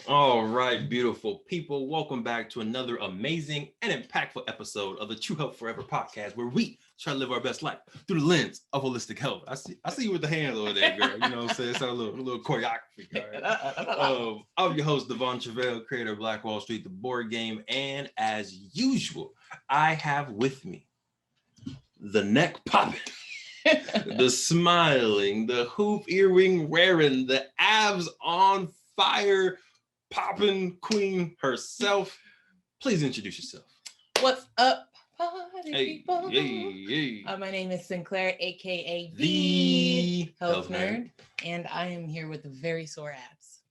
All right, beautiful people. Welcome back to another amazing and impactful episode of the True Health Forever podcast, where we try to live our best life through the lens of holistic health. I see you with the hands over there, girl. You know what I'm saying? It's a little choreography. All right? I'm your host, Truvel, creator of Black Wall Street, the board game. And as usual, I have with me the neck popping, the smiling, the hoop earring wearing, the abs on fire poppin' queen herself. Please introduce yourself. What's up, party Hey, people? My name is Sinclair, aka the Health Nerd, and I am here with very sore abs.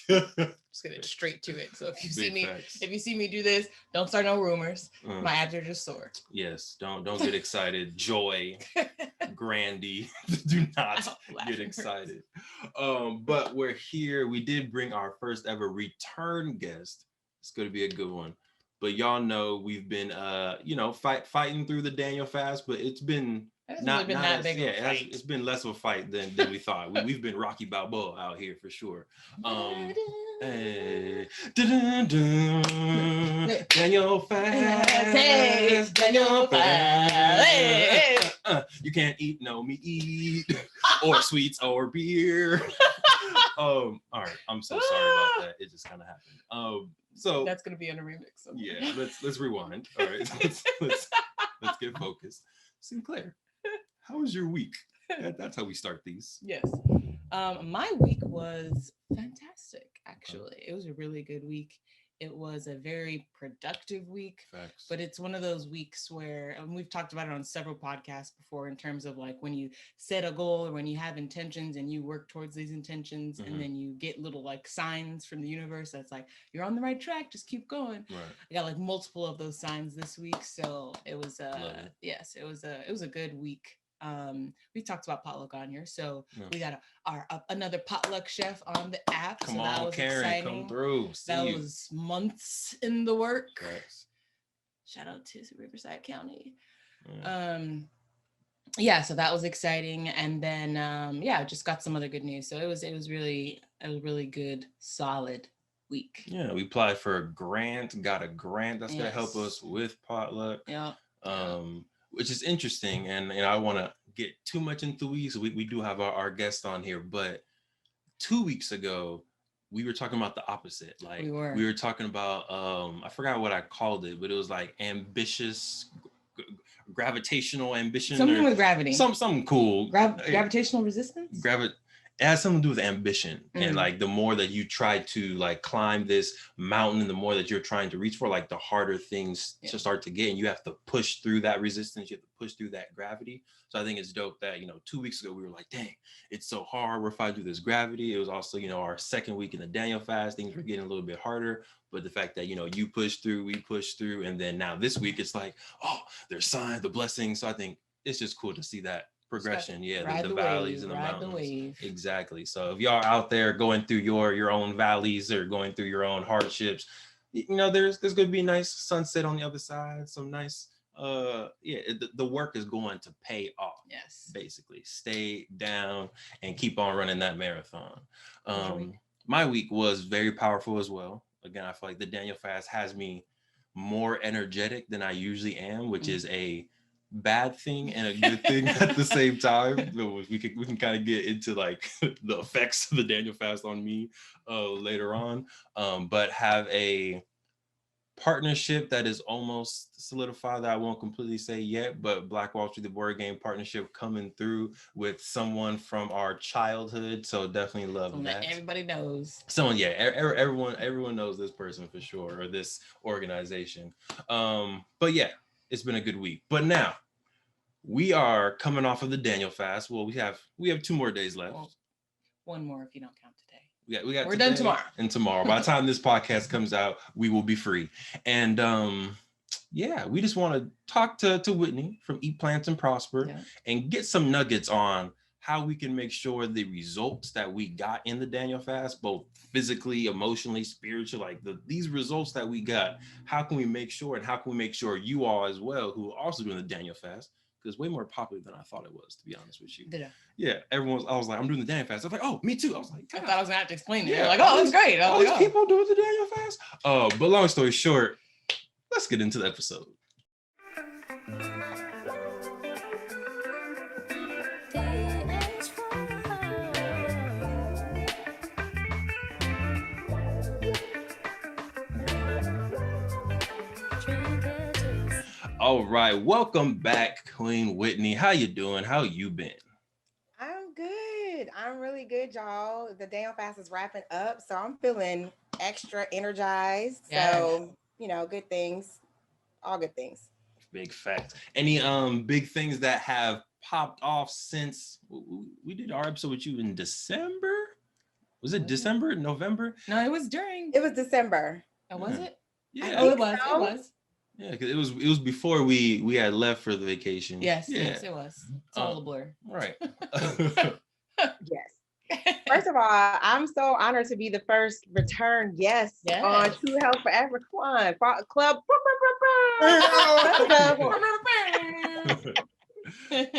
Just get it straight to it. So if you see me do this, don't start no rumors. My abs are just sore. Yes, don't get excited. Joy, Grandy, do not get excited. But we're here. We did bring our first ever return guest. It's going to be a good one. But y'all know we've been fighting through the Daniel fast, but it's been not that big of a fight. It's been less of a fight than we thought. We've been Rocky Balboa out here for sure. Hey, Daniel fast, hey, Daniel fast. You can't eat no meat or sweets or beer. All right, I'm so sorry about that. It just kind of happened. So that's gonna be in a remix. Somewhere. Yeah, let's rewind. All right, let's get focused. Sinclair, how was your week? That's how we start these. Yes, my week was fantastic. Actually, it was a really good week. It was a very productive week. Facts. But it's one of those weeks where, and we've talked about it on several podcasts before, in terms of like when you set a goal or when you have intentions and you work towards these intentions, and then you get little like signs from the universe that's like, you're on the right track, just keep going. Right. I got like multiple of those signs this week. So it was it was a good week. We talked about potluck on here, so we got another potluck chef on the app. Come so on, that was Karen, exciting. come through. That was months in the work. Yes. Shout out to Riverside County. Yeah, so that was exciting, and then just got some other good news. So it was really good, solid week. Yeah, we applied for a grant, got a grant that's gonna help us with potluck. Yeah. Which is interesting, and I want to get too much into weeks. We do have our guest on here, but 2 weeks ago we were talking about the opposite. Like we were talking about I forgot what I called it, but it was like ambitious, gravitational ambition, something with gravity, something cool. Gravitational resistance. It has something to do with ambition. And like the more that you try to like climb this mountain, the more that you're trying to reach for, like the harder things to start to get, and you have to push through that resistance, you have to push through that gravity. So I think it's dope that 2 weeks ago we were like, dang, it's so hard, we're fighting through this gravity. It was also our second week in the Daniel fast, things were getting a little bit harder, but the fact that you push through, we push through, and then now this week it's like, oh, there's signs, the blessings. So I think it's just cool to see that progression. The valleys and the mountains. Exactly. So if y'all out there going through your own valleys or going through your own hardships, there's going to be a nice sunset on the other side. Some nice the work is going to pay off. Yes. Basically, stay down and keep on running that marathon. My week was very powerful as well. Again, I feel like the Daniel fast has me more energetic than I usually am, which is a bad thing and a good thing at the same time. We can kind of get into like the effects of the Daniel fast on me later on, but have a partnership that is almost solidified, that I won't completely say yet, but Black Wall Street, the board game partnership, coming through with someone from our childhood. So definitely love that. Everybody knows. Everyone knows this person for sure, or this organization. But yeah, it's been a good week. But now we are coming off of the Daniel fast. Well, we have 2 more days left. Well, one more if you don't count today. We're done tomorrow. And tomorrow, by the time this podcast comes out, we will be free. And we just want to talk to Whitney from Eat, Plant, and Prosper and get some nuggets on how we can make sure the results that we got in the Daniel fast, both physically, emotionally, spiritually, like these results that we got, how can we make sure, and how can we make sure you all as well, who are also doing the Daniel fast, it's way more popular than I thought it was, to be honest with you. Did I? Yeah, I was like, I'm doing the Daniel fast. I was like, oh, me too. I was like, I thought I was gonna have to explain it. Yeah, Like, oh, that's great. All these people doing the Daniel fast. But long story short, let's get into the episode. All right, welcome back, Queen Whitney. How you doing? How you been? I'm good. I'm really good, y'all. The Daniel fast is wrapping up, so I'm feeling extra energized. Yes. So, good things, all good things. Big facts. Any big things that have popped off since we did our episode with you in December? Was it December, November? No, it was during. It was December. Oh, was it? Yeah. Oh, it was. So. It was. Yeah, because it was before we had left for the vacation. Yes, yes, it was. It's all a blur. Right. Yes. First of all, I'm so honored to be the first return guest on True Health Forever. Come on, Club.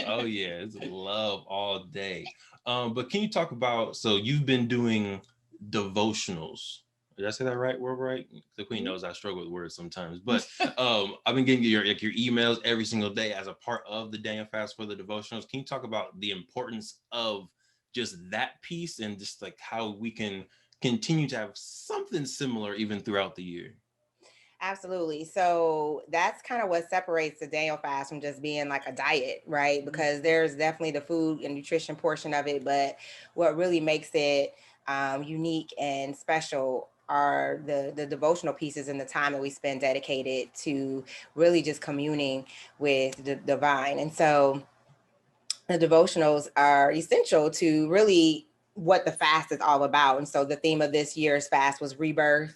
Oh yeah, it's love all day. But can you talk about? So you've been doing devotionals. Did I say that right? We're right. The Queen knows I struggle with words sometimes, but I've been getting your emails every single day as a part of the Daniel fast for the devotionals. Can you talk about the importance of just that piece and just like how we can continue to have something similar even throughout the year? Absolutely. So that's kind of what separates the Daniel fast from just being like a diet, right? Because there's definitely the food and nutrition portion of it, but what really makes it unique and special are the devotional pieces and the time that we spend dedicated to really just communing with the divine. And so the devotionals are essential to really what the fast is all about. And so the theme of this year's fast was rebirth,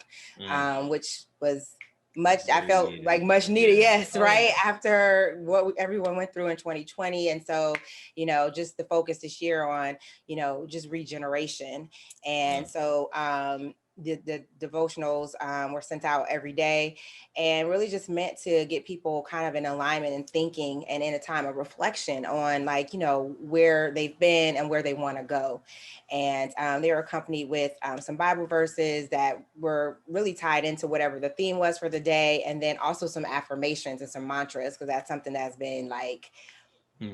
which was I felt like much needed. Yes. Right. After what everyone went through in 2020. And so, just the focus this year on, just regeneration. And so, the devotionals were sent out every day and really just meant to get people kind of in alignment and thinking and in a time of reflection on where they've been and where they want to go. And they were accompanied with some Bible verses that were really tied into whatever the theme was for the day. And then also some affirmations and some mantras, because that's something that's been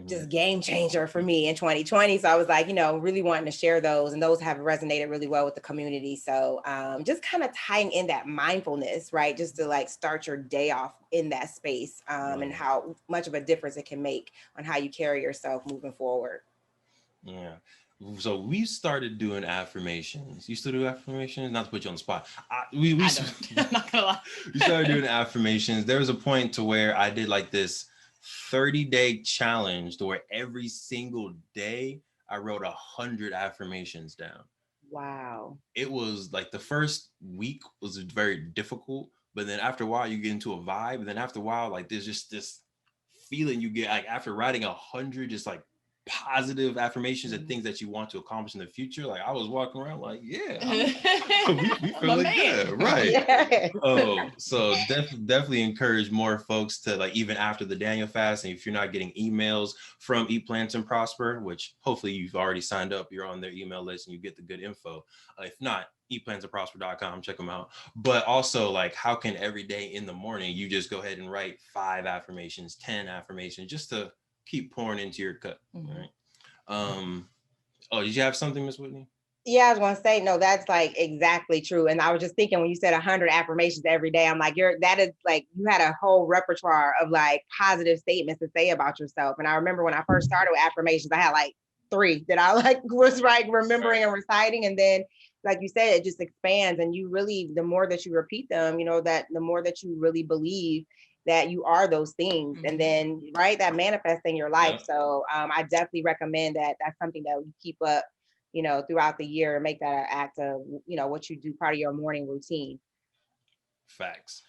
just game changer for me in 2020. So I was really wanting to share those, and those have resonated really well with the community. So just kind of tying in that mindfulness, right? Just to start your day off in that space and how much of a difference it can make on how you carry yourself moving forward. Yeah. So we started doing affirmations. You still do affirmations? Not to put you on the spot. I'm not gonna lie. We started doing affirmations. There was a point to where I did this 30-day challenge to where every single day I wrote 100 affirmations down. Wow. It was the first week was very difficult, but then after a while you get into a vibe, and then after a while there's just this feeling you get after writing 100 just positive affirmations and things that you want to accomplish in the future. I was walking around we feeling good, right? Yeah. So definitely encourage more folks to even after the Daniel fast, and if you're not getting emails from Eat, Plant, and Prosper, which hopefully you've already signed up, you're on their email list and you get the good info. If not, eatplantandprosper.com, check them out. But also how can every day in the morning you just go ahead and write 5 affirmations, 10 affirmations, just to keep pouring into your cup, right? Did you have something, Miss Whitney? Yeah, I was going to say, no, that's exactly true. And I was just thinking when you said 100 affirmations every day, I'm you had a whole repertoire of positive statements to say about yourself. And I remember when I first started with affirmations, I had 3 that I was remembering and reciting. And then, like you said, it just expands, and you really, the more that you repeat them, that the more that you really believe that you are those things, and then that manifests in your life. Yeah. So I definitely recommend that. That's something that you keep up, throughout the year, and make that an act of, what you do part of your morning routine. Facts.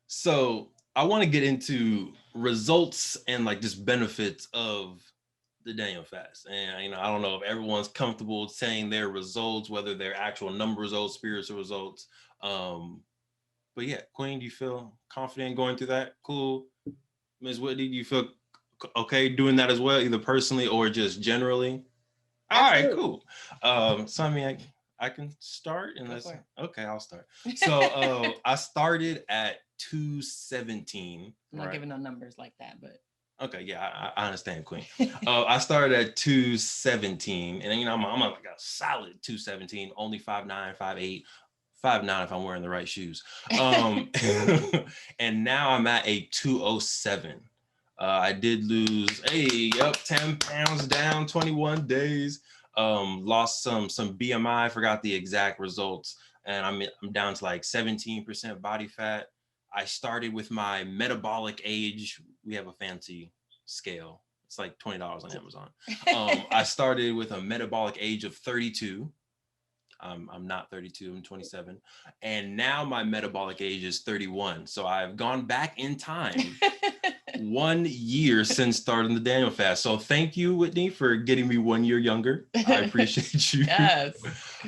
So I want to get into results and just benefits of the Daniel fast. And I don't know if everyone's comfortable saying their results, whether they're actual number results, spiritual results. But yeah, Queen, do you feel confident going through that? Cool. Ms. Whitney, do you feel okay doing that as well, either personally or just generally? Absolutely. All right, cool. So I mean, I can start, and okay, I'll start. So I started at 217. I'm not giving no numbers like that, but okay, yeah, I understand, Queen. I started at 217, and you know I'm like a solid 217, only 5'9", 5'8", 5'9" if I'm wearing the right shoes. And now I'm at a 207. I did lose 10 pounds down, 21 days. Lost some BMI, forgot the exact results, and I'm down to like 17% body fat. I started with my metabolic age. We have a fancy scale. It's like $20 on Amazon. I started with a metabolic age of 32. I'm not 32, I'm 27. And now my metabolic age is 31. So I've gone back in time 1 year since starting the Daniel fast. So thank you, Whitney, for getting me 1 year younger. I appreciate you. Yes.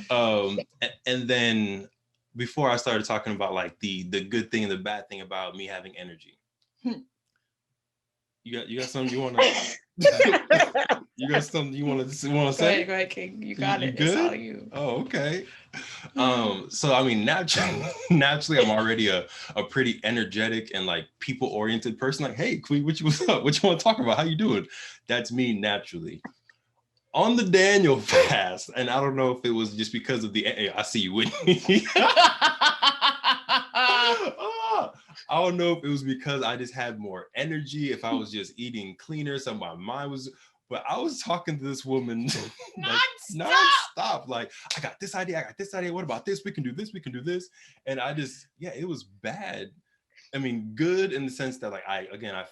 And then before I started talking about like the good thing and the bad thing about me having energy. You got something you want to you got something you want to say? Go ahead, King. You got it. Good? It's all you. Oh, okay. So I mean, naturally, I'm already a pretty energetic and like people oriented person. Like, hey, Queen, what's up? What you want to talk about? How you doing? That's me naturally. On the Daniel fast, and I don't know if it was just because of I see you, Whitney. I don't know if it was because I just had more energy, if I was just eating cleaner, so my mind was, but I was talking to this woman like, non-stop. Like, I got this idea. What about this? We can do this. And I just, it was bad. I mean, good in the sense that like, I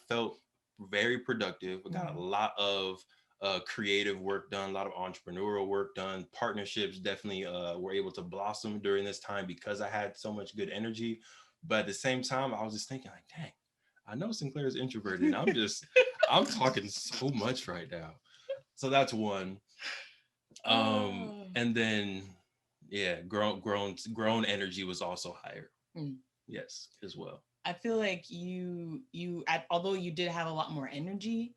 felt very productive. I got a lot of creative work done, a lot of entrepreneurial work done. Partnerships definitely were able to blossom during this time because I had so much good energy. But at the same time, I was just thinking like, dang, I know Sinclair is introverted. And I'm talking so much right now. So that's one. And then, grown energy was also higher. Yes, as well. I feel like although you did have a lot more energy,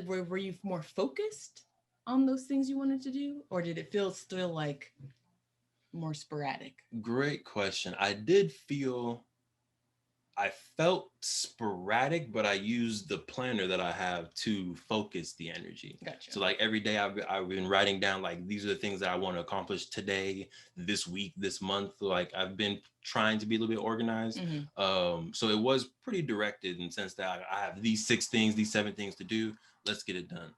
were you more focused on those things you wanted to do, or did it feel still like more sporadic? Great question. I felt sporadic, but I used the planner that I have to focus the energy. Gotcha. So like every day I've been writing down like, these are the things that I want to accomplish today, this week, this month. Like I've been trying to be a little bit organized. So it was pretty directed in the sense that I have these 6 things, these 7 things to do. Let's get it done.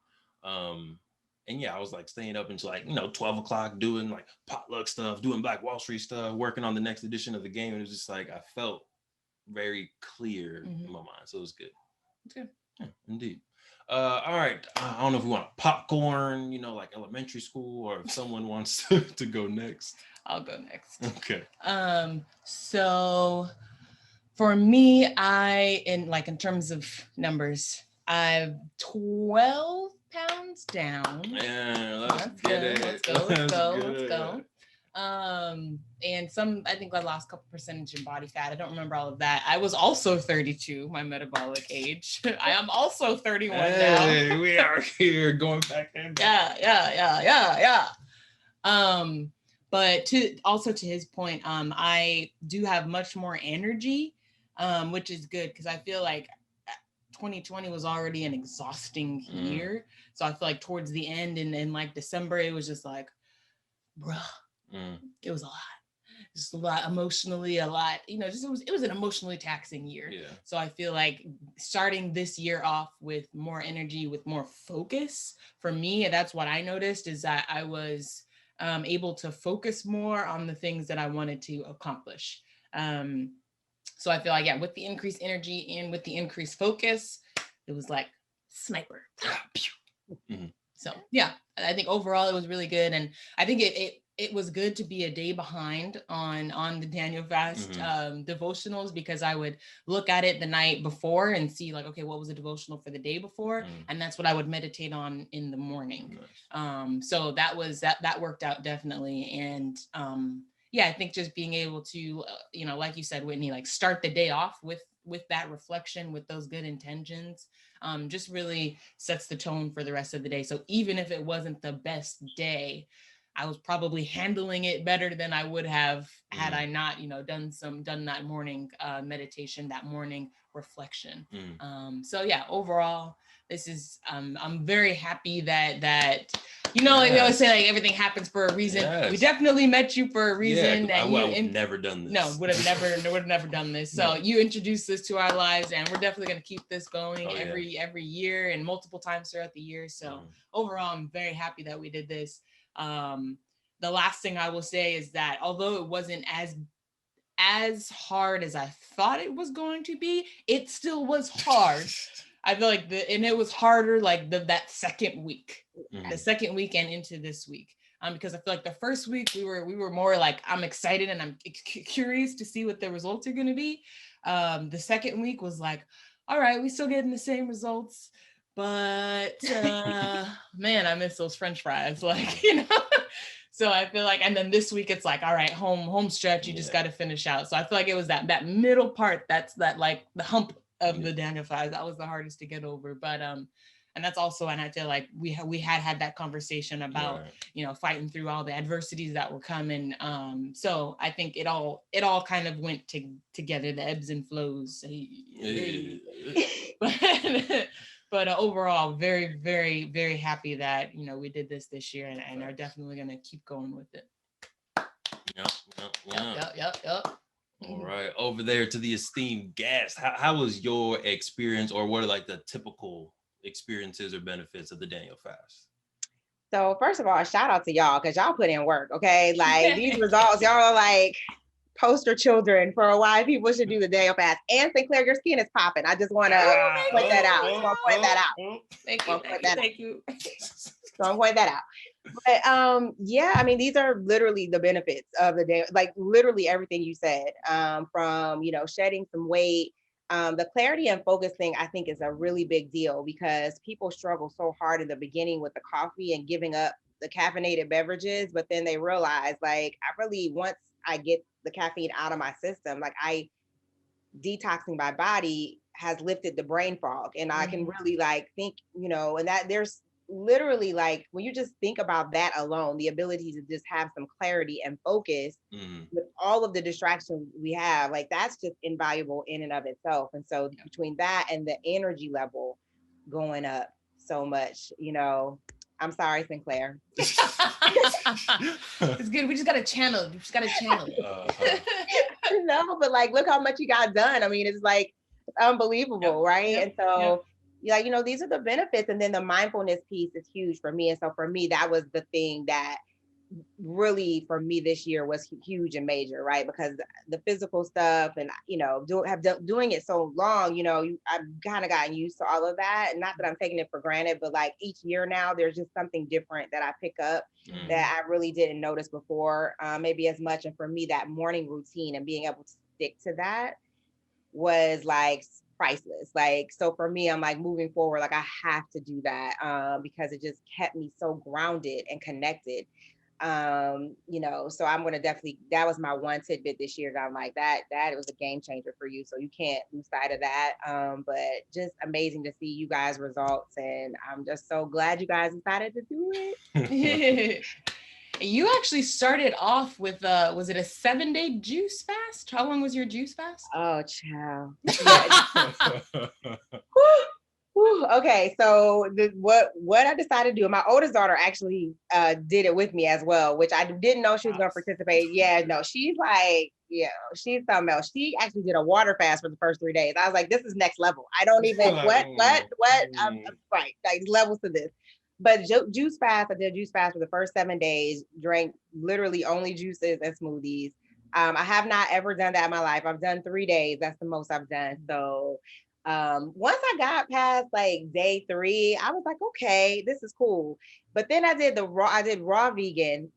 And I was like staying up until like, 12 o'clock doing like potluck stuff, doing Black Wall Street stuff, working on the next edition of the game. And it was just like, I felt very clear in my mind. So it was good. It's good. Yeah, indeed. All right. I don't know if we want popcorn, like elementary school, or if someone wants to go next. I'll go next. Okay. So for me, in terms of numbers, I'm 12 pounds down. Yeah, let's get it. Let's go. And I think I lost a couple percentage in body fat. I don't remember all of that. I was also 32, my metabolic age. I am also 31 now. Hey, we are here going back in. Yeah. But to his point, I do have much more energy, which is good because I feel like 2020 was already an exhausting year. So I feel like towards the end and like December, it was just like, bruh. It was a lot. Just a lot emotionally, it was an emotionally taxing year. Yeah. So I feel like starting this year off with more energy, with more focus, for me, that's what I noticed is that I was able to focus more on the things that I wanted to accomplish. So I feel like, with the increased energy and with the increased focus, it was like sniper. So I think overall it was really good. And I think it was good to be a day behind on the Daniel fast devotionals, because I would look at it the night before and see like, okay, what was the devotional for the day before? And that's what I would meditate on in the morning. Nice. So that worked out definitely. And I think just being able to, like you said, Whitney, like start the day off with with that reflection, with those good intentions, just really sets the tone for the rest of the day. So even if it wasn't the best day, I was probably handling it better than I would have had I not, done that morning meditation, that morning reflection. So yeah, overall, this is, I'm very happy that like we always say, like, everything happens for a reason. Yes. We definitely met you for a reason. I would have never done this. No, would have never done this. So you introduced this to our lives, and we're definitely going to keep this going every year and multiple times throughout the year. So overall, I'm very happy that we did this. The last thing I will say is that although it wasn't as hard as I thought it was going to be, it still was hard. I feel like and it was harder like that second week, the second weekend into this week. Because I feel like the first week we were more like, I'm excited and I'm curious to see what the results are going to be. The second week was like, all right, we still getting the same results, but man, I miss those French fries, like, So I feel like, and then this week it's like, all right, home stretch, you just got to finish out. So I feel like it was that middle part, that's that like the hump of the Daniel 5, that was the hardest to get over. But and that's also, and I feel like we had that conversation about fighting through all the adversities that were coming. So I think it all kind of went together, the ebbs and flows. But overall, very, very, very happy that we did this year, and are definitely gonna keep going with it. Yep. All right, over there to the esteemed guest. How was your experience, or what are like the typical experiences or benefits of the Daniel fast? So first of all, shout out to y'all, because y'all put in work. Okay, like these results, y'all are like poster children for why people should do the Daniel fast. And Sinclair, your skin is popping. I just want to point that out. Thank you. So I'm pointing that out. But I mean, these are literally the benefits of the day, like literally everything you said, from shedding some weight. The clarity and focus thing, I think, is a really big deal, because people struggle so hard in the beginning with the coffee and giving up the caffeinated beverages, but then they realize, like, once I get the caffeine out of my system, like, detoxing my body has lifted the brain fog, and I can really like think, and that there's literally, like, when you just think about that alone, the ability to just have some clarity and focus with all of the distractions we have, like, that's just invaluable in and of itself. And so between that and the energy level going up so much, I'm sorry, Sinclair. It's good. We just got to channel. No, but like, look how much you got done. I mean, it's like, it's unbelievable, right? And so these are the benefits. And then the mindfulness piece is huge for me. And so for me, that was the thing that really, for me this year, was huge and major, right? Because the physical stuff and, doing it so long, I've kind of gotten used to all of that. Not that I'm taking it for granted, but like each year now, there's just something different that I pick up that I really didn't notice before, maybe as much. And for me, that morning routine and being able to stick to that was like priceless. Like, so for me, I'm like, moving forward, like, I have to do that, because it just kept me so grounded and connected. So I'm going to definitely, that was my one tidbit this year, that I'm like, that it was a game changer for you. So you can't lose sight of that. But just amazing to see you guys' results. And I'm just so glad you guys decided to do it. You actually started off with, was it a 7-day juice fast? How long was your juice fast? Oh, child. Okay, so what I decided to do, my oldest daughter actually did it with me as well, which I didn't know she was going to participate. Yeah, no, she's like, she's something else. She actually did a water fast for the first 3 days. I was like, this is next level. I don't even, what? I'm right, like, levels to this. But juice fast, I did a juice fast for the first 7 days, drank literally only juices and smoothies. I have not ever done that in my life. I've done 3 days. That's the most I've done. So once I got past like day 3, I was like, okay, this is cool. But then I did raw vegan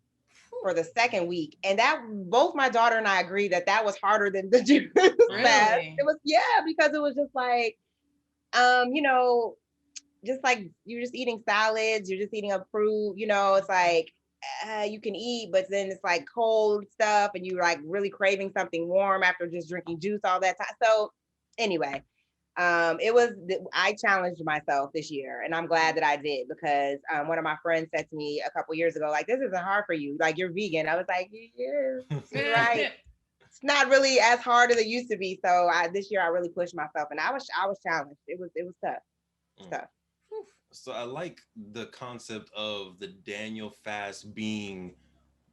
for the second week. And that, both my daughter and I agreed that was harder than the juice fast. It was, because it was just like, just like, you're just eating salads, you're just eating a fruit, it's like, you can eat, but then it's like cold stuff and you're like really craving something warm after just drinking juice all that time. So Anyway, I challenged myself this year, and I'm glad that I did, because one of my friends said to me a couple years ago, like, this isn't hard for you, like, you're vegan. I was like, yeah, you're right. It's not really as hard as it used to be. So this year I really pushed myself, and I was challenged. It was tough. It's tough. So I like the concept of the Daniel fast being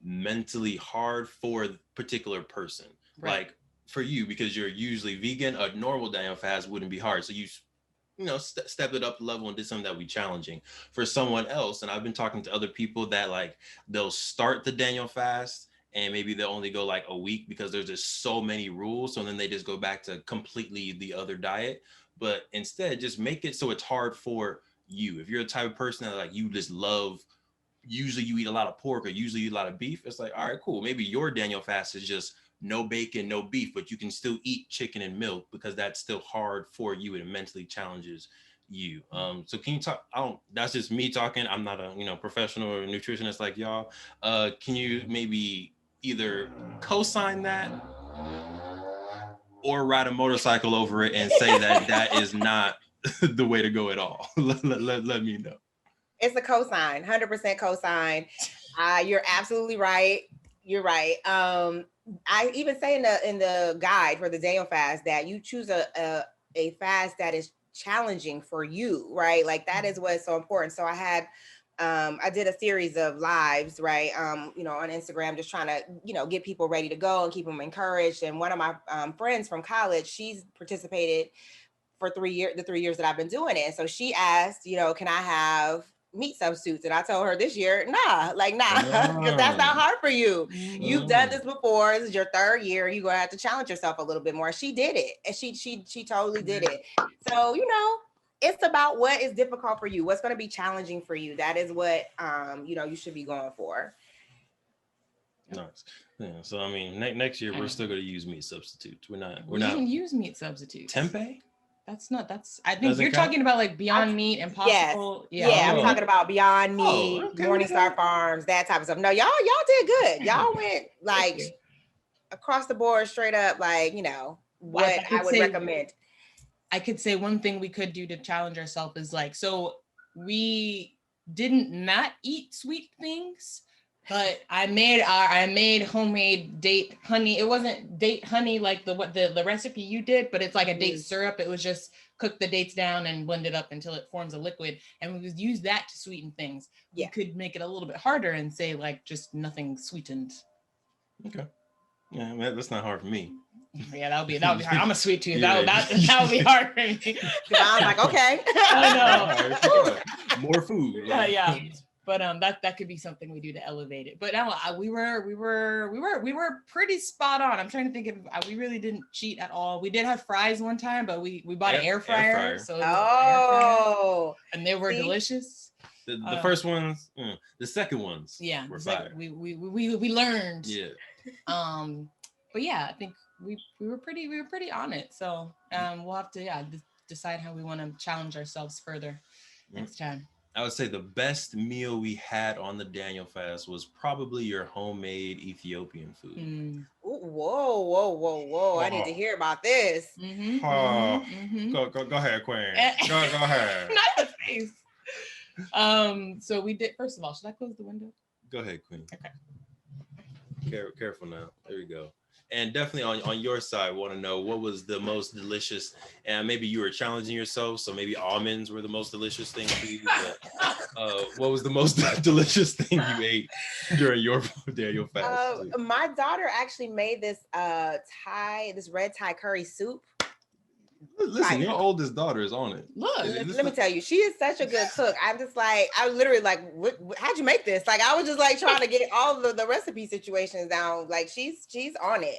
mentally hard for a particular person. Right. Like for you, because you're usually vegan, a normal Daniel fast wouldn't be hard. So you stepped it up a level and did something that would be challenging for someone else. And I've been talking to other people that like they'll start the Daniel fast and maybe they'll only go like a week because there's just so many rules. So then they just go back to completely the other diet. But instead, just make it so it's hard for you. If you're the type of person that like you just love, usually you eat a lot of pork or usually you eat a lot of beef, it's like, all right, cool. Maybe your Daniel fast is just no bacon, no beef, but you can still eat chicken and milk because that's still hard for you and it mentally challenges you. So can you talk, that's just me talking. I'm not a, professional or nutritionist like y'all. Can you maybe either co-sign that or ride a motorcycle over it and say that is not the way to go at all? Let me know. It's a cosign, 100% cosign. You're absolutely right. You're right. I even say in the guide for the Daniel fast that you choose a fast that is challenging for you, right? Like that is what's so important. So I did a series of lives, right? On Instagram, just trying to, get people ready to go and keep them encouraged. And one of my friends from college, she's participated for 3 years, the 3 years that I've been doing it. So she asked, can I have meat substitutes? And I told her this year, nah, because that's not hard for you. You've done this before. This is your 3rd year. You're going to have to challenge yourself a little bit more. She did it. And she totally did it. So, it's about what is difficult for you. What's going to be challenging for you. That is what, you should be going for. Nice. Yeah. So, I mean, next year, we're still going to use meat substitutes. We don't use meat substitutes. Tempeh? I think you're talking about like Beyond Meat, Impossible. Yes. Yeah, I'm talking about Beyond Meat, Morningstar Farms, that type of stuff. No, y'all did good. Y'all went like across the board, straight up, like, what I would recommend. I could say one thing we could do to challenge ourselves is like, so we didn't not eat sweet things, but I made homemade date honey. It wasn't date honey like the recipe you did, but it's like a date syrup. It was just cook the dates down and blend it up until it forms a liquid. And we would use that to sweeten things. Yeah. We could make it a little bit harder and say like just nothing sweetened. Okay. Yeah, that's not hard for me. Yeah, that would be hard. I'm a sweet tooth. Yeah. That would be hard for me. I was like, okay. I know. More food. Yeah. But that could be something we do to elevate it. But no, we were pretty spot on. I'm trying to think of, we really didn't cheat at all. We did have fries one time, but we bought an air fryer. So air fryer, and they were delicious. The first ones, the second ones, were fire. We learned. Yeah. But yeah, I think we were pretty on it. So we'll have to decide how we want to challenge ourselves further next time. I would say the best meal we had on the Daniel fast was probably your homemade Ethiopian food. Ooh, whoa. I need to hear about this. Go ahead, Queen. Go ahead. Not the face. So we did, first of all, should I close the window? Go ahead, Queen. Okay. Careful now. There we go. And definitely on your side, want to know what was the most delicious, and maybe you were challenging yourself, so maybe almonds were the most delicious thing for you. But, what was the most delicious thing you ate during your Daniel fast? My daughter actually made this red Thai curry soup. Listen, your oldest daughter is on it. Look, let me tell you, she is such a good cook. I'm just like, I literally like, how'd you make this? Like, I was just like trying to get all the recipe situations down. Like, she's on it.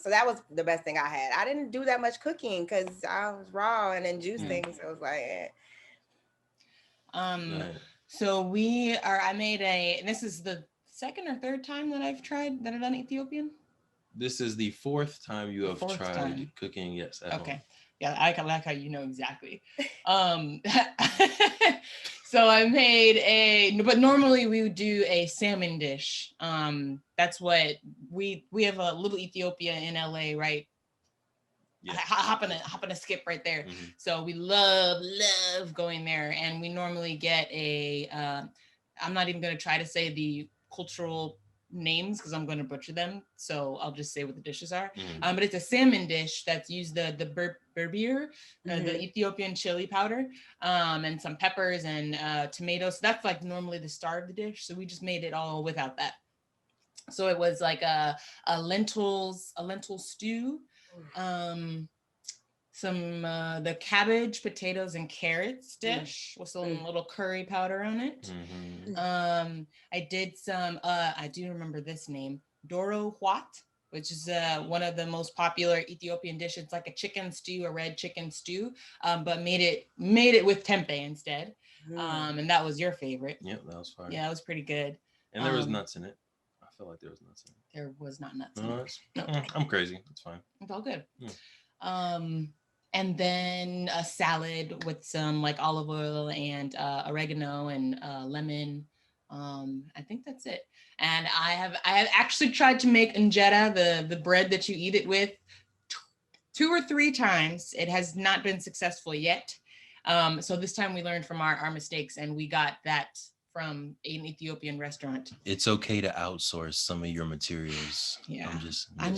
So that was the best thing I had. I didn't do that much cooking because I was raw and then juice things. So I was like, So I made this is the 2nd or 3rd time that I've done Ethiopian. This is the 4th time you have tried cooking. Yes. Okay. Home. Yeah, I like how you know exactly. So I made but normally we would do a salmon dish. That's what we have a little Ethiopia in LA, right? hopping a skip right there. So we love going there, and we normally get I'm not even going to try to say the cultural names because I'm going to butcher them, so I'll just say what the dishes are. But it's a salmon dish that's used the berbere, the Ethiopian chili powder, and some peppers and tomatoes. So that's like normally the star of the dish, so we just made it all without that. So it was like a lentil stew, some the cabbage, potatoes, and carrots dish with some little curry powder on it. I did some, I do remember this name, Doro Huat, which is one of the most popular Ethiopian dishes. It's like a chicken stew, a red chicken stew, but made it with tempeh instead. And that was your favorite. Yep, that was fire. Yeah, that was pretty good. And there was nuts in it. I felt like there was nuts in it. There was not nuts in it. No. I'm crazy. It's fine. It's all good. And then a salad with some like olive oil and oregano and lemon. I think that's it. And I have actually tried to make injera, the bread that you eat it with, 2 or 3 times. It has not been successful yet. So this time we learned from our mistakes, and we got that from an Ethiopian restaurant. It's okay to outsource some of your materials. Yeah. I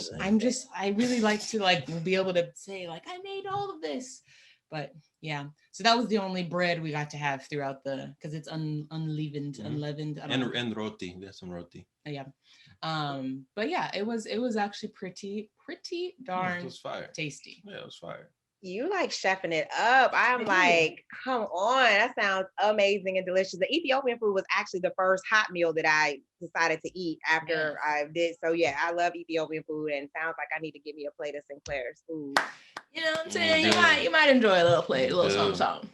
really like to be able to say like, I made all of this, but yeah. So that was the only bread we got to have throughout because it's unleavened. And roti. There's some roti. Yeah. But yeah, it was actually pretty darn it was fire. Tasty. Yeah, it was fire. You like chefing it up. I'm like, come on, that sounds amazing and delicious. The Ethiopian food was actually the first hot meal that I decided to eat after I did. So yeah, I love Ethiopian food, and sounds like I need to get me a plate of Sinclair's food. You know what I'm saying? You might enjoy a little plate, a little something.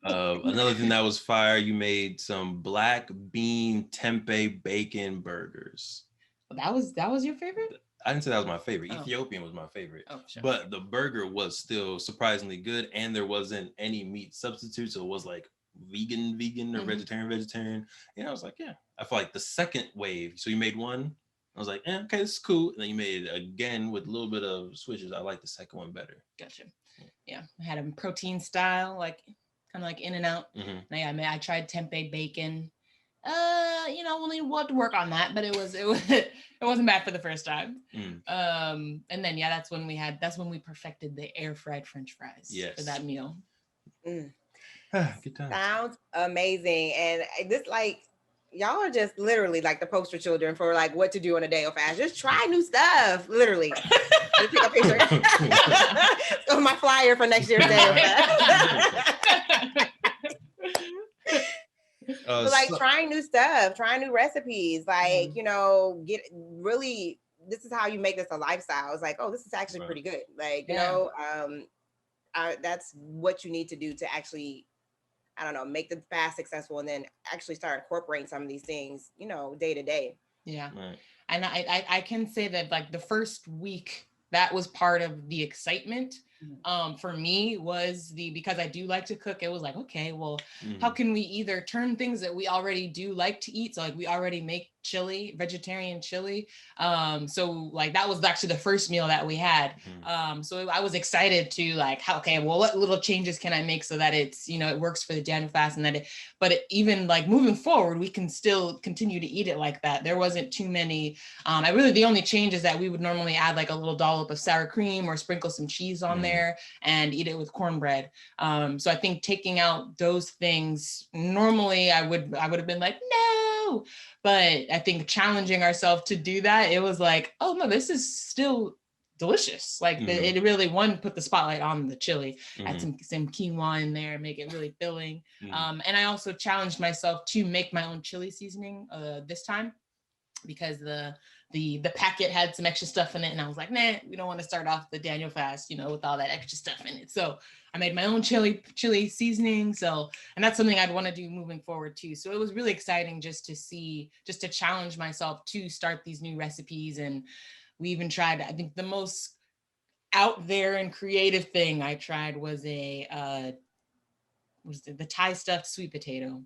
Another thing that was fire, you made some black bean tempeh bacon burgers. That was your favorite? I didn't say that was my favorite. Ethiopian was my favorite. Oh, sure. But the burger was still surprisingly good, and there wasn't any meat substitute, so it was like vegan or vegetarian. And I was like, yeah. I feel like the second wave, so you made one, I was like, okay, this is cool. And then you made it again with a little bit of switches. I like the second one better. Gotcha. Yeah, I had a protein style, like kind of like in and out. I tried tempeh bacon. We'll have to work on that, but it wasn't bad for the first time. And then that's when we perfected the air fried French fries for that meal. Good time. Sounds amazing. And this, like, y'all are just literally like the poster children for like what to do on a day of fast. Just try new stuff, literally. Take a picture. So my flyer for next year's day of fast. Trying new stuff, trying new recipes, like, this is how you make this a lifestyle. It's like, oh, this is actually pretty good. Like, that's what you need to do to actually, make the fast successful, and then actually start incorporating some of these things, day to day. Yeah. Right. And I can say that like the first week, that was part of the excitement. For me was because I do like to cook, it was like, okay, well, how can we either turn things that we already do like to eat? So like we already make chili, vegetarian chili. So like that was actually the first meal that we had. So I was excited to like, what little changes can I make so that it's, it works for the Daniel fast, and even like moving forward, we can still continue to eat it like that. There wasn't too many, the only change is that we would normally add like a little dollop of sour cream or sprinkle some cheese on there and eat it with cornbread. So I think taking out those things, normally I would have been like, no, but I think challenging ourselves to do that, it was like, oh no, this is still delicious. Like it really put the spotlight on the chili, add some quinoa in there, make it really filling. And I also challenged myself to make my own chili seasoning this time, because the packet had some extra stuff in it, and I was like, nah, we don't want to start off the Daniel fast, with all that extra stuff in it. So I made my own chili seasoning. So, and that's something I'd want to do moving forward too. So it was really exciting just to challenge myself to start these new recipes. And we even tried, I think the most out there and creative thing I tried was the Thai stuffed sweet potato.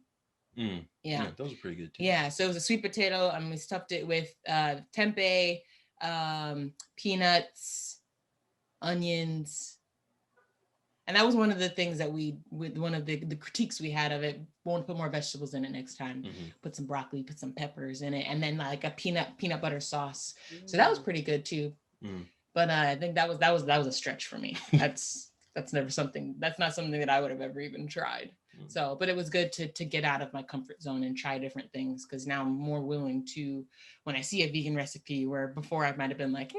Yeah, those are pretty good too. Yeah, so it was a sweet potato, and we stuffed it with tempeh, peanuts, onions. And that was one of the things that one of the critiques we had of it. Want to put more vegetables in it next time. Put some broccoli, put some peppers in it, and then like a peanut butter sauce. So that was pretty good too. But I think that was a stretch for me. That's not something that I would have ever even tried. So, but it was good to get out of my comfort zone and try different things, because now I'm more willing to, when I see a vegan recipe where before I might have been like,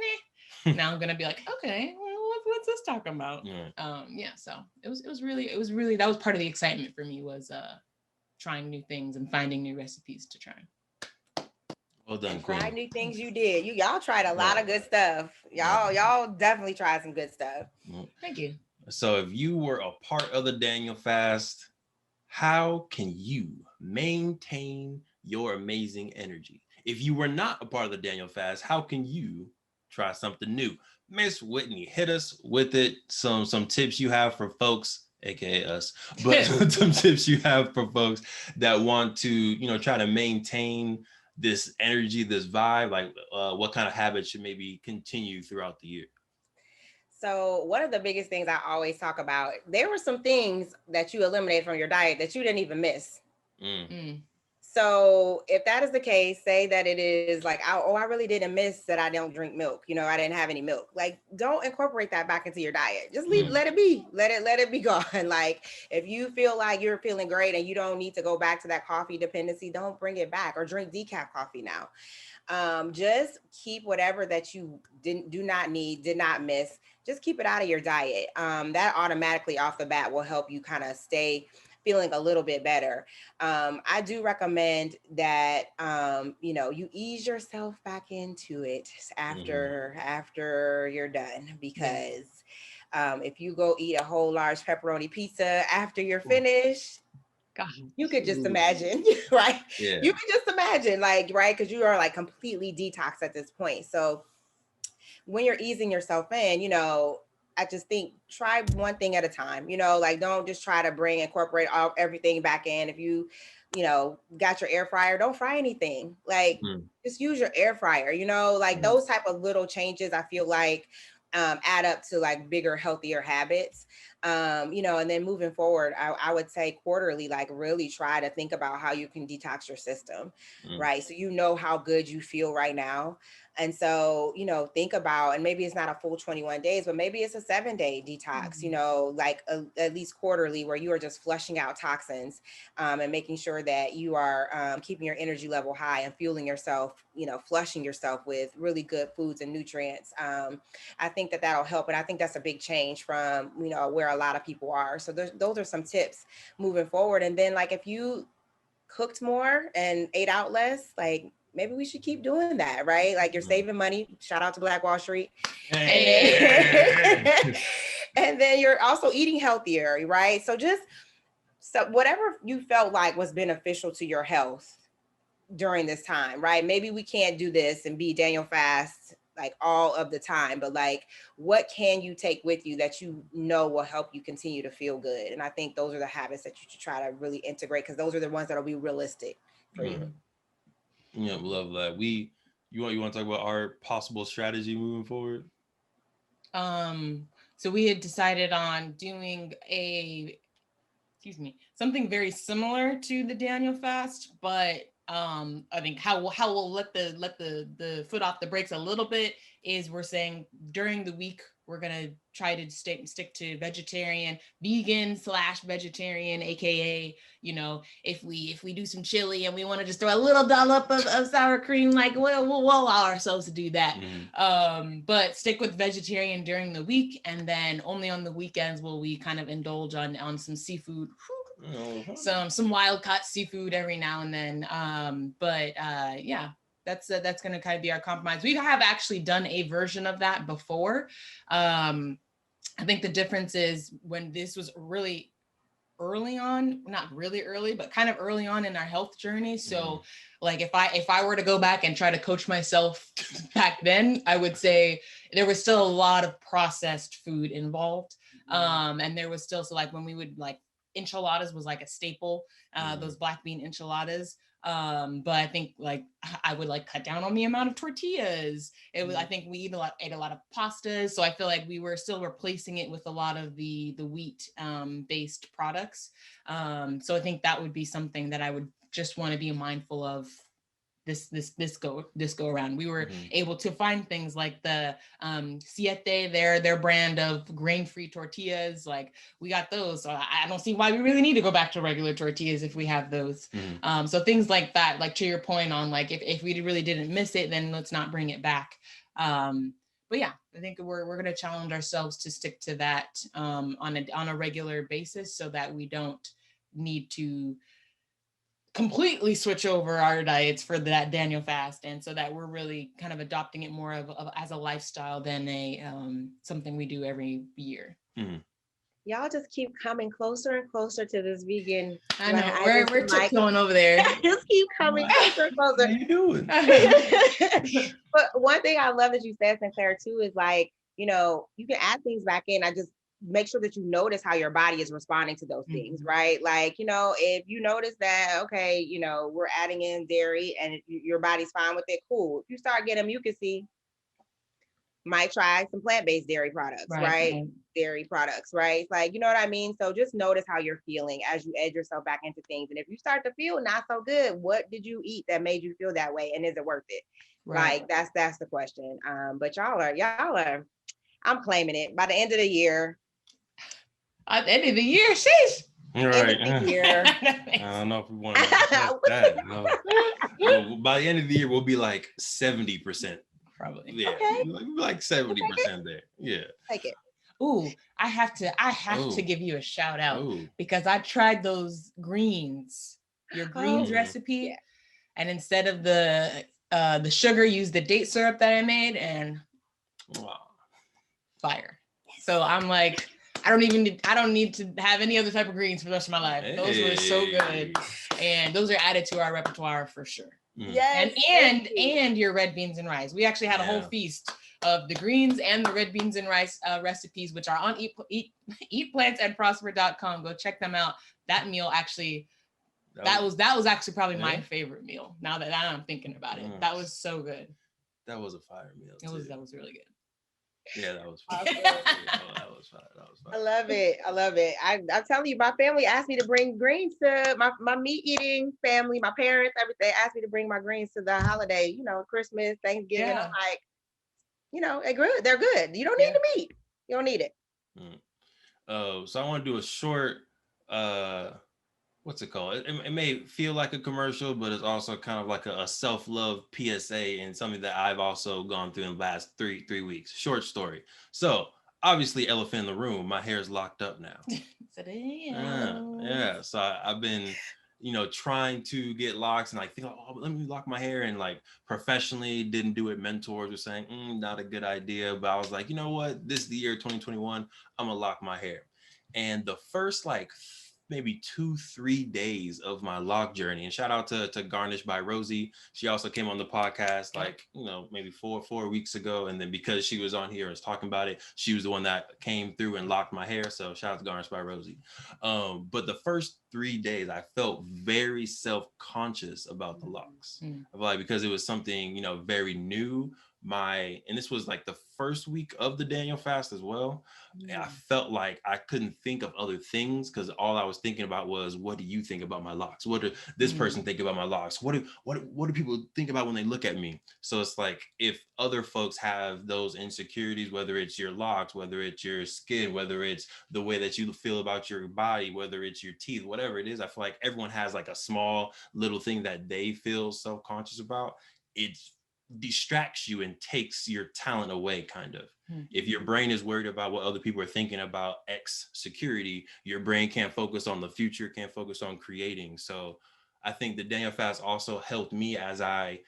nah, now I'm gonna be like, okay, well, what's this talking about? So it was really that was part of the excitement for me, was trying new things and finding new recipes to try. Well done, Queen. Tried new things you did. Y'all tried a lot of good stuff. Y'all definitely tried some good stuff. Thank you. So if you were a part of the Daniel fast, how can you maintain your amazing energy? If you were not a part of the Daniel fast, how can you try something new? Miss Whitney, hit us with it. Some tips you have for folks, aka us, but some tips you have for folks that want to, try to maintain this energy, this vibe. Like, what kind of habits should maybe continue throughout the year? So one of the biggest things I always talk about, there were some things that you eliminated from your diet that you didn't even miss. So if that is the case, say that it is like, I really didn't miss that I don't drink milk. I didn't have any milk. Like, don't incorporate that back into your diet. Just let it be. Let it be gone. Like, if you feel like you're feeling great and you don't need to go back to that coffee dependency, don't bring it back, or drink decaf coffee now. Just keep whatever that you did not miss. Just keep it out of your diet. That automatically off the bat will help you kind of stay feeling a little bit better. I do recommend that, you ease yourself back into it after you're done, because if you go eat a whole large pepperoni pizza after you're finished, God, you could just imagine, right? Yeah. You could just imagine, like, right? Because you are like completely detoxed at this point. So when you're easing yourself in, I just think try one thing at a time, like don't just try to incorporate everything back in. If you got your air fryer, don't fry anything. Like just use your air fryer, like those type of little changes, I feel like add up to like bigger, healthier habits. And then moving forward, I would say quarterly, like really try to think about how you can detox your system, right? So how good you feel right now. And so, think about, and maybe it's not a full 21 days, but maybe it's a 7-day detox, like at least quarterly, where you are just flushing out toxins and making sure that you are keeping your energy level high and fueling yourself, flushing yourself with really good foods and nutrients. I think that'll help. And I think that's a big change from, where a lot of people are. So those are some tips moving forward. And then like, if you cooked more and ate out less, like maybe we should keep doing that, right? Like you're saving money. Shout out to Black Wall Street. And then you're also eating healthier, right? So whatever you felt like was beneficial to your health during this time, right? Maybe we can't do this and be Daniel fast like all of the time, but like what can you take with you that will help you continue to feel good? And I think those are the habits that you should try to really integrate, because those are the ones that'll be realistic for you. Yeah, love that. You want to talk about our possible strategy moving forward? So we had decided on doing something very similar to the Daniel fast, but I think how we'll let the foot off the brakes a little bit is we're saying during the week we're gonna try to stick to vegan/vegetarian, aka if we do some chili and we want to just throw a little dollop of sour cream, like we'll allow ourselves to do that. But stick with vegetarian during the week, and then only on the weekends will we kind of indulge on some seafood. Some wild caught seafood every now and then. That's going to kind of be our compromise. We have actually done a version of that before. I think the difference is when this was really early on, not really early, but kind of early on in our health journey. So like if I were to go back and try to coach myself back then, I would say there was still a lot of processed food involved. And there was still, so like when we would like enchiladas was like a staple, those black bean enchiladas. But I think like I would like cut down on the amount of tortillas. It was, I think we ate a lot of pastas. So I feel like we were still replacing it with a lot of the wheat based products. So I think that would be something that I would just want to be mindful of this go around. We were able to find things like the Siete, their brand of grain-free tortillas. Like we got those. So I don't see why we really need to go back to regular tortillas if we have those. So things like that, like to your point on like if we really didn't miss it, then let's not bring it back. But yeah, I think we're going to challenge ourselves to stick to that on a regular basis so that we don't need to completely switch over our diets for that Daniel fast, and so that we're really kind of adopting it more of as a lifestyle than a something we do every year. Y'all just keep coming closer and closer to this vegan. I know we're tiptoeing over there. Just keep coming closer and closer. What are you doing? But one thing I love that you said, Sinclair, too, is like, you know, you can add things back in. I just make sure that you notice how your body is responding to those things, right? Like, you know, if you notice that, okay, you know, we're adding in dairy and your body's fine with it, cool. If you start getting mucusy, might try some plant-based dairy products, right? Dairy products, right? Like, you know what I mean? So just notice how you're feeling as you edge yourself back into things. And if you start to feel not so good, what did you eat that made you feel that way? And is it worth it? Right. Like that's the question. But y'all are, I'm claiming it. By the end of the year. At the end of the year, sheesh. Right. I don't know if we want to that. No. By the end of the year, we'll be like 70%. Probably. Yeah. Okay. Like 70% there. Yeah. Take it. Ooh, I have to give you a shout out because I tried those greens, your greens recipe, and instead of the sugar, used the date syrup that I made, and fire. So I'm like, I don't need to have any other type of greens for the rest of my life. Those were so good, and those are added to our repertoire for sure. Yes, and your red beans and rice. We actually had a whole feast of the greens and the red beans and rice recipes, which are on eatplantsandprosper.com. Go check them out. That meal actually, that was actually probably my favorite meal. Now that I'm thinking about it, that was so good. That was a fire meal. That was really good. Yeah, that was fun. That was fun. I love it. I'm telling you, my family asked me to bring greens to my meat eating family. My parents, everything asked me to bring my greens to the holiday. You know, Christmas, Thanksgiving. Yeah. I'm like, you know, they're good. You don't need the meat. You don't need it. So I want to do a short. What's it called? It may feel like a commercial, but it's also kind of like a self-love PSA and something that I've also gone through in the last three weeks. Short story. So obviously, elephant in the room. My hair is locked up now. Yeah. So I've been, you know, trying to get locks and like think, oh, let me lock my hair, and like professionally didn't do it. Mentors were saying, not a good idea. But I was like, you know what? This is the year 2021. I'm gonna lock my hair. And the first like maybe 2-3 days of my lock journey, and shout out to Garnish by Rosie. She also came on the podcast like, you know, maybe four weeks ago, and then because she was on here and was talking about it, she was the one that came through and locked my hair. So shout out to Garnish by Rosie. But the first 3 days I felt very self-conscious about the locks. I feel like because it was something, you know, very new. And this was like the first week of the Daniel fast as well. I felt like I couldn't think of other things because all I was thinking about was, what do you think about my locks? What do this person think about my locks? What do people think about when they look at me? So it's like, if other folks have those insecurities, whether it's your locks, whether it's your skin, whether it's the way that you feel about your body, whether it's your teeth, whatever it is, I feel like everyone has like a small little thing that they feel self-conscious about. It distracts you and takes your talent away, kind of. If your brain is worried about what other people are thinking about X security, your brain can't focus on the future, can't focus on creating. So I think the Daniel fast also helped me as I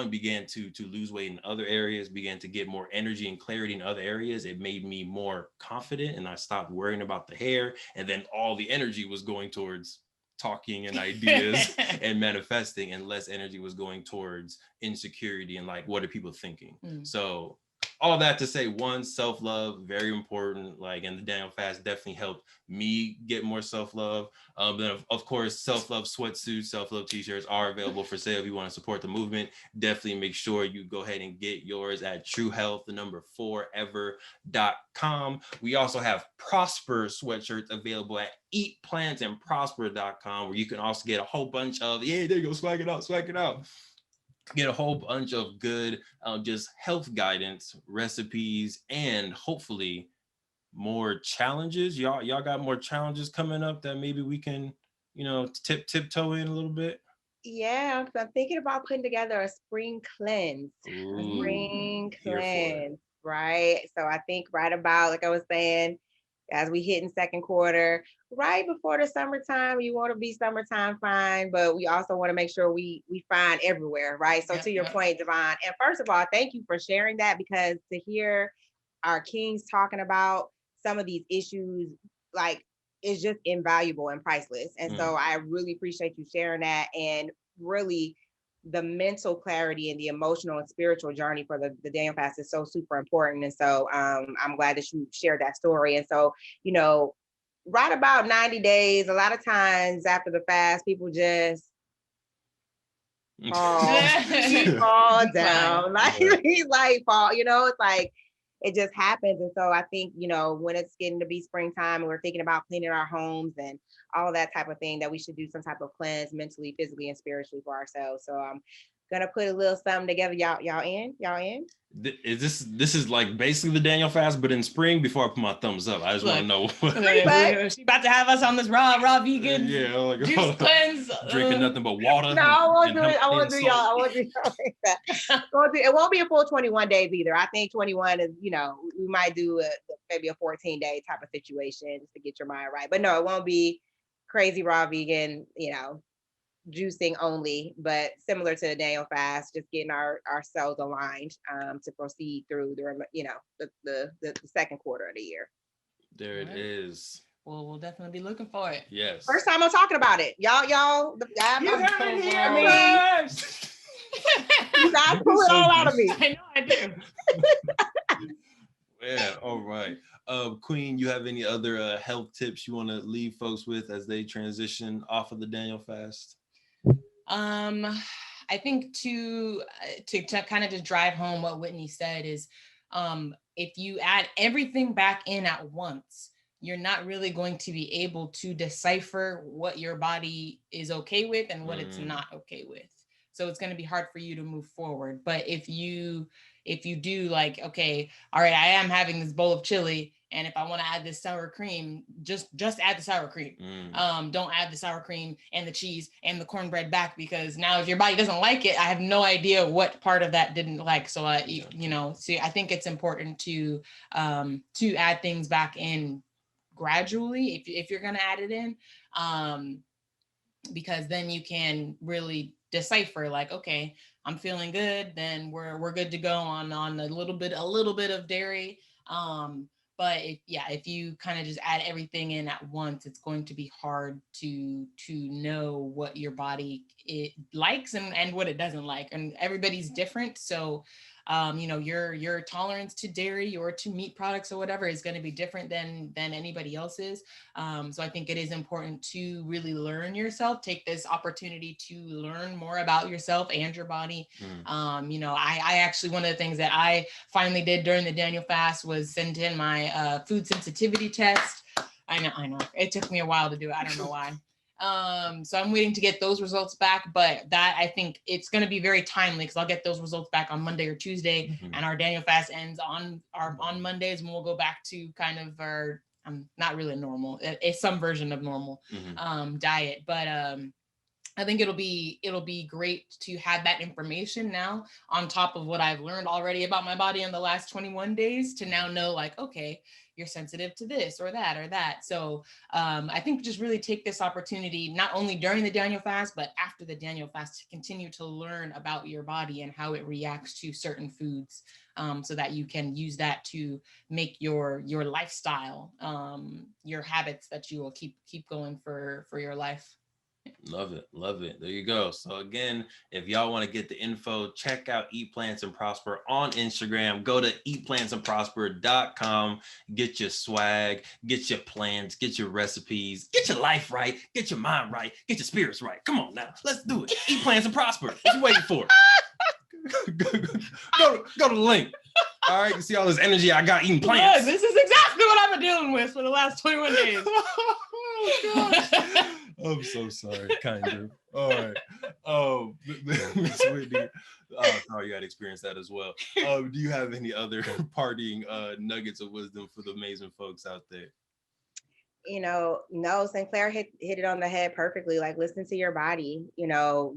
began to lose weight in other areas, began to get more energy and clarity in other areas. It made me more confident, and I stopped worrying about the hair, and then all the energy was going towards talking and ideas and manifesting, and less energy was going towards insecurity and like, what are people thinking? So all that to say, one, self-love, very important. Like, and the Daniel fast definitely helped me get more self-love. Then of course, self-love sweatsuits, self-love t-shirts are available for sale. If you want to support the movement, definitely make sure you go ahead and get yours at truehealth4ever.com. We also have Prosper sweatshirts available at eatplantandprosper.com, where you can also get a whole bunch of, yeah, there you go, swag it out. Get a whole bunch of good just health guidance, recipes, and hopefully more challenges. Y'all got more challenges coming up that maybe we can, tiptoe in a little bit. Yeah, I'm thinking about putting together a spring cleanse. Right? So I think right about, like I was saying, as we hit in second quarter, right before the summertime, you want to be summertime fine, but we also want to make sure we find everywhere, right? So to your point, Devon, and first of all, thank you for sharing that, because to hear our kings talking about some of these issues, like, is just invaluable and priceless. And so I really appreciate you sharing that, and really the mental clarity and the emotional and spiritual journey for the Daniel fast is so super important. And so I'm glad that you shared that story. And so, right about 90 days, a lot of times after the fast, people just fall down, like fall, it's like, it just happens. And so I think, when it's getting to be springtime and we're thinking about cleaning our homes and all of that type of thing, that we should do some type of cleanse mentally, physically, and spiritually for ourselves. So I'm gonna put a little something together. Y'all in? This is like basically the Daniel fast, but in spring. Before I put my thumbs up, I just want to know. She about to have us on this raw vegan juice cleanse, drinking nothing but water. No, I won't do it. I won't do y'all like that. It won't be a full 21 days either. I think 21 is, we might do maybe a 14-day type of situation just to get your mind right. But no, it won't be crazy raw vegan, juicing only, but similar to the Daniel fast, just getting our cells aligned to proceed through the second quarter of the year. There it is. Well, we'll definitely be looking for it. Yes. First time I'm talking about it. Y'all, you guys pull it all out of me. I know I do. Yeah, all right. Queen, you have any other health tips you want to leave folks with as they transition off of the Daniel fast? I think to kind of just drive home what Whitney said is, if you add everything back in at once, you're not really going to be able to decipher what your body is okay with and what it's not okay with. So it's going to be hard for you to move forward. But if you do, like, okay, all right, I am having this bowl of chili, and if I want to add this sour cream, just add the sour cream. Don't add the sour cream and the cheese and the cornbread back, because now if your body doesn't like it, I have no idea what part of that didn't like. So I think it's important to add things back in gradually if you're going to add it in, because then you can really decipher, like, okay, I'm feeling good, then we're good to go on a little bit of dairy. But if you kind of just add everything in at once, it's going to be hard to know what your body it likes and what it doesn't like, and everybody's different. So your tolerance to dairy or to meat products or whatever is going to be different than anybody else's. So I think it is important to really learn yourself, take this opportunity to learn more about yourself and your body. I actually, one of the things that I finally did during the Daniel fast was send in my food sensitivity test. I know it took me a while to do it. I don't know why. So I'm waiting to get those results back, but that, I think it's going to be very timely, because I'll get those results back on Monday or Tuesday, and our Daniel fast ends on Mondays, and we'll go back to kind of our not really normal, it's some version of normal diet. But I think it'll be great to have that information now on top of what I've learned already about my body in the last 21 days to now know, like, okay, you're sensitive to this or that or that. So I think just really take this opportunity, not only during the Daniel fast, but after the Daniel fast, to continue to learn about your body and how it reacts to certain foods, so that you can use that to make your lifestyle, your habits that you will keep going for your life. Love it. Love it. There you go. So again, if y'all want to get the info, check out Eat Plants and Prosper on Instagram. Go to eatplantsandprosper.com. Get your swag, get your plans, get your recipes, get your life right, get your mind right, get your spirits right. Come on now. Let's do it. Eat Plants and Prosper. What you waiting for? go to the link. All right, you see all this energy I got eating plants. Look, this is exactly what I've been dealing with for the last 21 days. Oh, gosh. I'm so sorry, kind of. All right. Miss Whitney, sorry you had experienced that as well. Do you have any other partying nuggets of wisdom for the amazing folks out there? No, Sinclair hit it on the head perfectly. Like, listen to your body,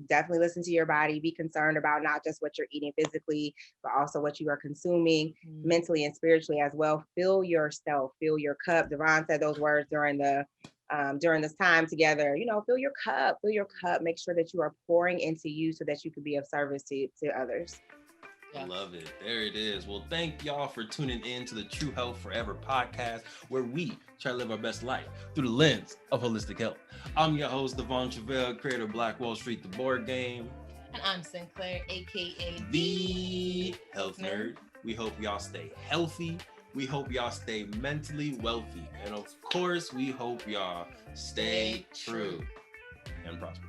definitely listen to your body. Be concerned about not just what you're eating physically, but also what you are consuming mentally and spiritually as well. Fill yourself, fill your cup. Devon said those words during this time together. Fill your cup, make sure that you are pouring into you so that you can be of service to others. I love it. There it is. Well, thank y'all for tuning in to the True Health Forever podcast, where we try to live our best life through the lens of holistic health. I'm your host, Truvel, creator of Black Wall Street, the board game. And I'm Sinclair, aka the Health Nerd. We hope y'all stay healthy. We hope y'all stay mentally wealthy. And of course, we hope y'all stay true and prosper.